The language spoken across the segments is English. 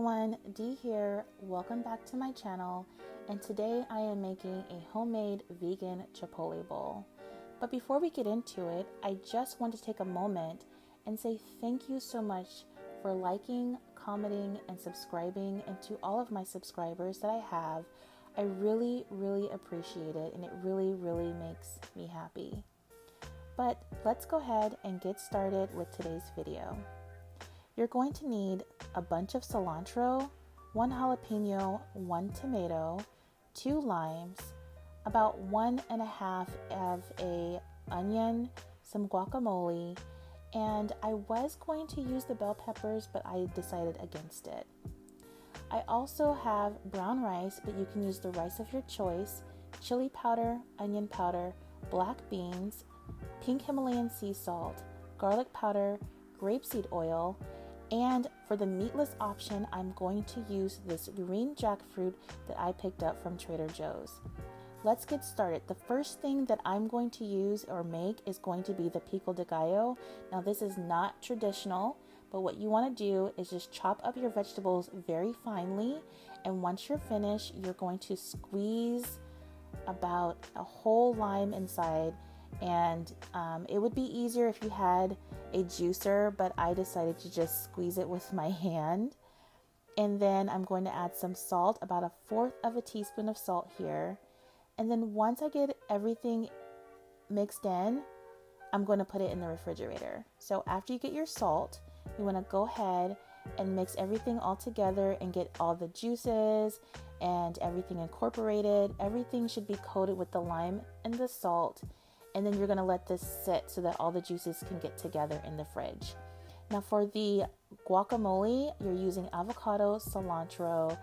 everyone, Dee here. Welcome back to my channel, and today I am making a homemade vegan Chipotle bowl. But before we get into it, I just want to take a moment and say thank you so much for liking, commenting, and subscribing, and to all of my subscribers that I have. I really appreciate it, and it really makes me happy. But let's go ahead and get started with today's video. You're going to need a bunch of cilantro, 1 jalapeno, 1 tomato, 2 limes, about 1.5 of a onion, some guacamole, and I was going to use the bell peppers, but I decided against it. I also have brown rice, but you can use the rice of your choice, chili powder, onion powder, black beans, pink Himalayan sea salt, garlic powder, grapeseed oil, and for the meatless option, I'm going to use this green jackfruit that I picked up from Trader Joe's. Let's get started. The first thing that I'm going to use or make is going to be the Pico de Gallo. Now this is not traditional, but what you want to do is just chop up your vegetables very finely, and once you're finished, you're going to squeeze about a whole lime inside. And it would be easier if you had a juicer, but I decided to just squeeze it with my hand. And then I'm going to add some salt, about 1/4 of a teaspoon of salt here. And then once I get everything mixed in, I'm going to put it in the refrigerator. So after you get your salt, you want to go ahead and mix everything all together and get all the juices and everything incorporated. Everything should be coated with the lime and the salt. And then you're going to let this sit so that all the juices can get together in the fridge. Now for the guacamole, you're using avocado, cilantro,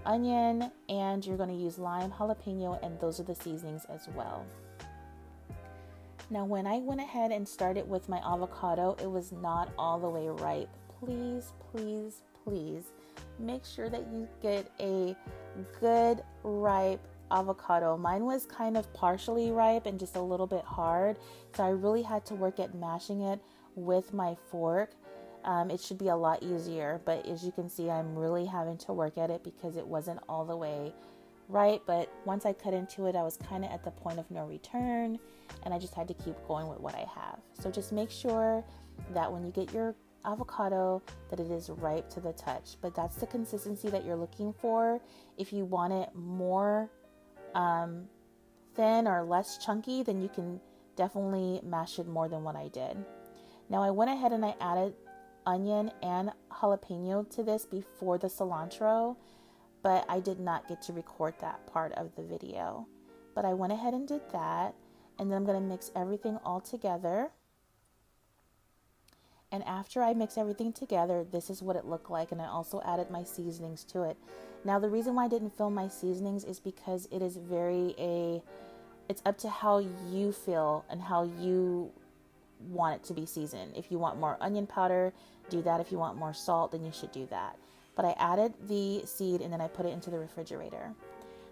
onion, and you're going to use lime, jalapeno, and those are the seasonings as well. Now when I went ahead and started with my avocado, it was not all the way ripe. Please make sure that you get a good ripe avocado. Mine was kind of partially ripe and just a little bit hard, so I really had to work at mashing it with my fork. It should be a lot easier, but as you can see, I'm really having to work at it because it wasn't all the way right. But once I cut into it, I was kind of at the point of no return, and I just had to keep going with what I have. So just make sure that when you get your avocado that it is ripe to the touch, but that's the consistency that you're looking for. If you want it more thin or less chunky, then you can definitely mash it more than what I did. Now I went ahead and I added onion and jalapeno to this before the cilantro, but I did not get to record that part of the video. But I went ahead and did that, and then I'm going to mix everything all together. And after I mix everything together, this is what it looked like, and I also added my seasonings to it. Now the reason why I didn't film my seasonings is because it is it's up to how you feel and how you want it to be seasoned. If you want more onion powder, do that. If you want more salt, then you should do that. But I added the seed and then I put it into the refrigerator.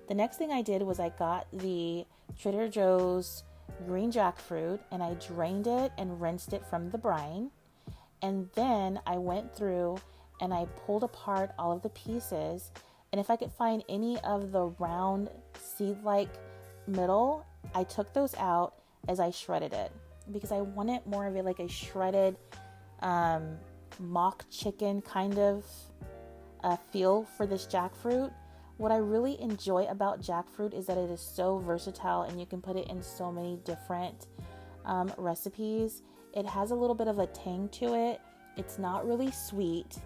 The next thing I did was I got the Trader Joe's green jackfruit and I drained it and rinsed it from the brine. And then I went through and I pulled apart all of the pieces. And if I could find any of the round seed-like middle, I took those out as I shredded it, because I wanted more of it like a shredded mock chicken kind of feel for this jackfruit. What I really enjoy about jackfruit is that it is so versatile and you can put it in so many different recipes. It has a little bit of a tang to it. It's not really sweet.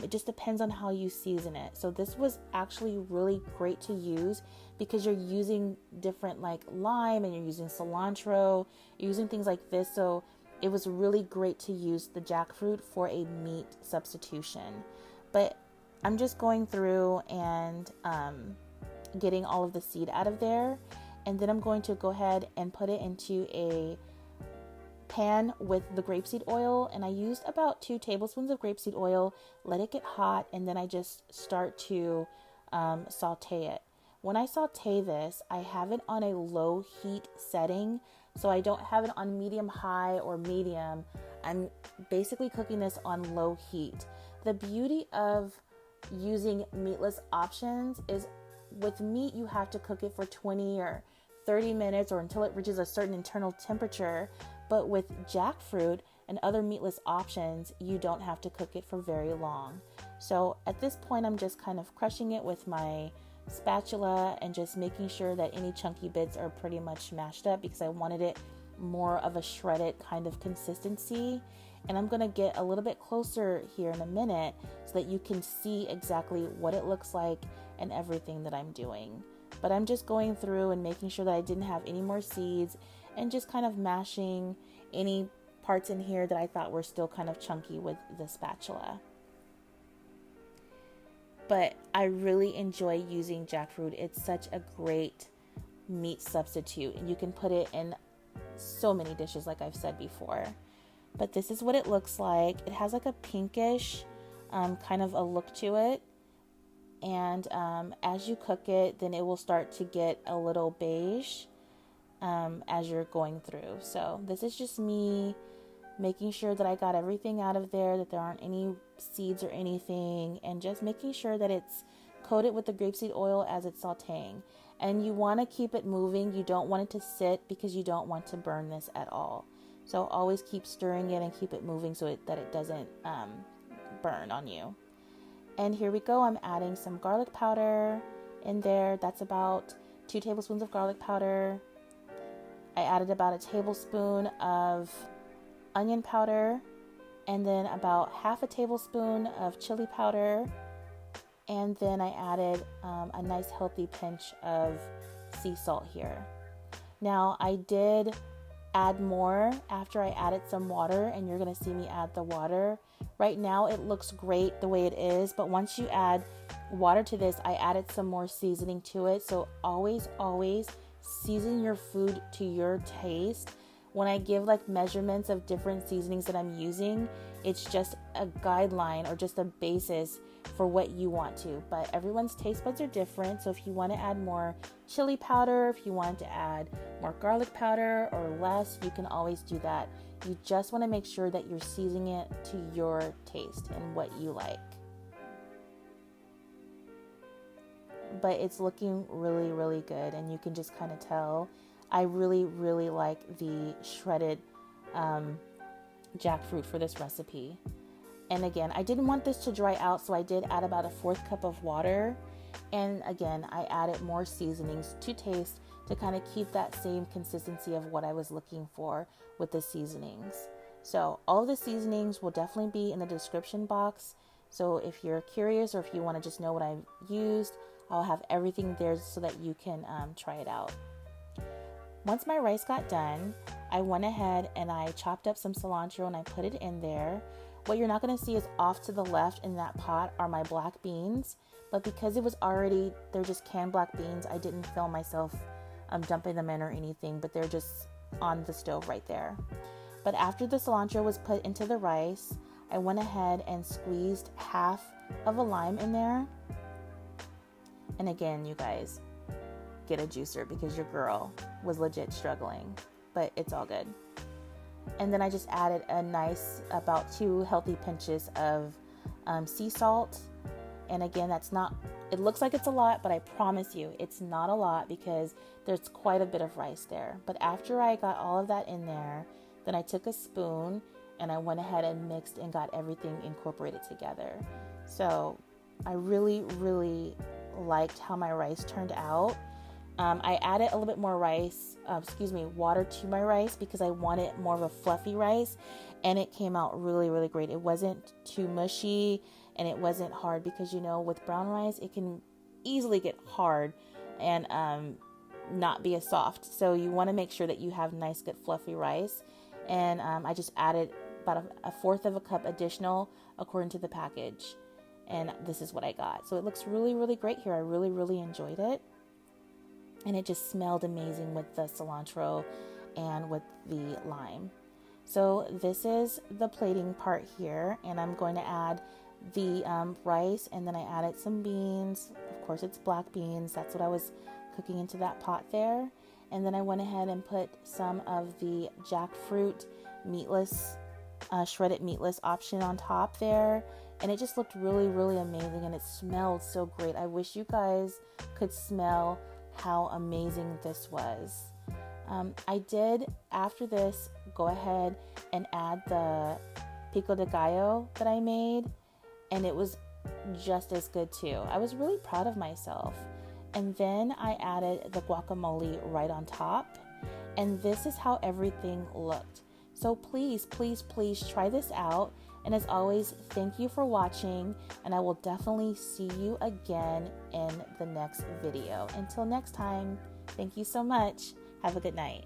It just depends on how you season it. So this was actually really great to use because you're using different like lime and you're using cilantro, you're using things like this. So it was really great to use the jackfruit for a meat substitution. But I'm just going through and getting all of the seed out of there. And then I'm going to go ahead and put it into a pan with the grapeseed oil, and I used about 2 tablespoons of grapeseed oil, let it get hot, and then I just start to saute it. When I saute this, I have it on a low heat setting, so I don't have it on medium high or medium. I'm basically cooking this on low heat. The beauty of using meatless options is with meat, you have to cook it for 20 or 30 minutes or until it reaches a certain internal temperature. But with jackfruit and other meatless options, you don't have to cook it for very long. So at this point, I'm just kind of crushing it with my spatula and just making sure that any chunky bits are pretty much mashed up because I wanted it more of a shredded kind of consistency. And I'm going to get a little bit closer here in a minute so that you can see exactly what it looks like and everything that I'm doing. But I'm just going through and making sure that I didn't have any more seeds and just kind of mashing any parts in here that I thought were still kind of chunky with the spatula. But I really enjoy using jackfruit. It's such a great meat substitute, and you can put it in so many dishes like I've said before. But this is what it looks like. It has like a pinkish kind of a look to it. And as you cook it, then it will start to get a little beige as you're going through. So this is just me making sure that I got everything out of there, that there aren't any seeds or anything, and just making sure that it's coated with the grapeseed oil as it's sauteing. And you want to keep it moving. You don't want it to sit because you don't want to burn this at all. So always keep stirring it and keep it moving so that it doesn't burn on you. And here we go. I'm adding some garlic powder in there. That's about 2 tablespoons of garlic powder. I added about a tablespoon of onion powder, and then about half a tablespoon of chili powder. And then I added a nice healthy pinch of sea salt here. Now I did add more after I added some water, and you're going to see me add the water. Right now it looks great the way it is, but once you add water to this, I added some more seasoning to it. So always season your food to your taste. When I give like measurements of different seasonings that I'm using, it's just a guideline or just a basis for what you want to. But everyone's taste buds are different. So if you want to add more chili powder, if you want to add more garlic powder or less, you can always do that. You just want to make sure that you're seasoning it to your taste and what you like. But it's looking really, really good, and you can just kind of tell. I really, really like the shredded jackfruit for this recipe. And again, I didn't want this to dry out, so I did add about a 1/4 cup of water. And again, I added more seasonings to taste to kind of keep that same consistency of what I was looking for with the seasonings. So all of the seasonings will definitely be in the description box. So if you're curious or if you want to just know what I've used, I'll have everything there so that you can try it out. Once my rice got done, I went ahead and I chopped up some cilantro and I put it in there. What you're not going to see is off to the left in that pot are my black beans, but because it was already, they're just canned black beans, I didn't film myself dumping them in or anything, but they're just on the stove right there. But after the cilantro was put into the rice, I went ahead and squeezed half of a lime in there. And again, you guys, get a juicer because your girl was legit struggling, but it's all good. And then I just added a nice, about 2 healthy pinches of sea salt. And again, that's not, it looks like it's a lot, but I promise you it's not a lot because there's quite a bit of rice there. But after I got all of that in there, then I took a spoon and I went ahead and mixed and got everything incorporated together. So I really, really liked how my rice turned out. I added a little bit more water to my rice because I wanted more of a fluffy rice, and it came out really, really great. It wasn't too mushy and it wasn't hard because, you know, with brown rice, it can easily get hard and not be as soft. So you want to make sure that you have nice, good, fluffy rice. And I just added about a 1/4 cup additional according to the package. And this is what I got. So it looks really, really great here. I really, really enjoyed it. And it just smelled amazing with the cilantro and with the lime. So this is the plating part here. And I'm going to add the rice, and then I added some beans. Of course, it's black beans. That's what I was cooking into that pot there. And then I went ahead and put some of the jackfruit meatless, shredded meatless option on top there. and it just looked really, really amazing, and it smelled so great. I wish you guys could smell how amazing this was. I did, after this, go ahead and add the Pico de Gallo that I made, and it was just as good too. I was really proud of myself. And then I added the guacamole right on top, and this is how everything looked. So please, please, please try this out. And as always, thank you for watching, and I will definitely see you again in the next video. Until next time, thank you so much. Have a good night.